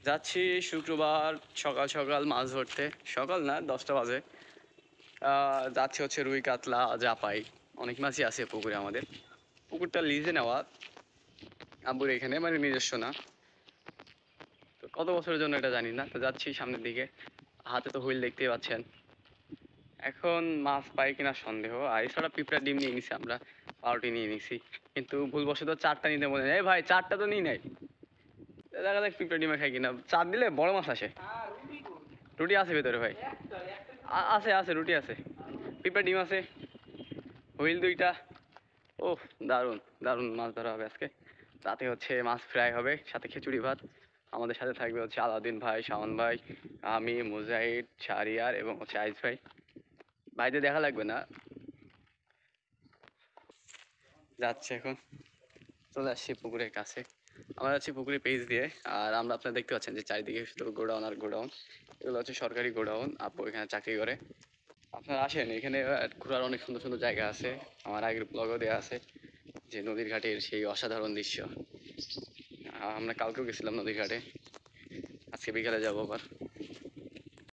যাচ্ছি শুক্রবার সকাল সকাল মাছ ধরতে। সকাল না, 10টা বাজে। যাচ্ছি হচ্ছে রুই কাতলা জাপাই, অনেক মাছই আছে পুকুরে আমাদের। পুকুরটা লিজে নেওয়া আব্বুর এখানে, মানে নিজস্ব না। তো কত বছরের জন্য এটা জানি না। তো যাচ্ছি সামনের দিকে, হাতে তো হুইল দেখতেই পাচ্ছেন। এখন মাছ পাই কিনা সন্দেহ। আর এছাড়া পিঁপড়ার ডিম নিয়ে নিছি আমরা, পাউরুটি নিয়ে নিছি, কিন্তু ভুলবশত 4টা নিতে মনে নেই। ভাই 4টা তো নিই নাই, দেখা যাক পিঁপড়া ডিমে খাই কিনা। 4 দিলে বড় মাছ আসে। রুটি আছে ভেতরে ভাই, আছে আছে রুটি আছে, পিঁপড়া ডিম আছে, হুইল 2টা। ওহ, দারুণ দারুণ মাছ ধরা হবে আজকে। রাতে হচ্ছে মাছ ফ্রাই হবে, সাথে খিচুড়ি ভাত। আমাদের সাথে থাকবে হচ্ছে আলাউদ্দিন ভাই, শাওন ভাই, আমি, মুজাহিদ, শাহরিয়ার এবং হচ্ছে আইস ভাই। ভাইদের দেখা লাগবে না। যাচ্ছে এখন, চলে আসছি পুকুরের কাছে। আমরা যাচ্ছি পুকুরের পেজ দিয়ে। আর আমরা আপনারা দেখতে পাচ্ছেন যে চারিদিকে শুধু গোডাউন আর গোডাউন। এগুলো হচ্ছে সরকারি গোডাউন। আপু এখানে চাকরি করে। আপনারা আসেন, এখানে ঘোরার অনেক সুন্দর সুন্দর জায়গা আছে। আমার আগের ব্লগও দেওয়া আছে যে নদীর ঘাটের সেই অসাধারণ দৃশ্য। আমরা কালকেও গেছিলাম নদীর ঘাটে, আজকে বিকালে যাবো আবার।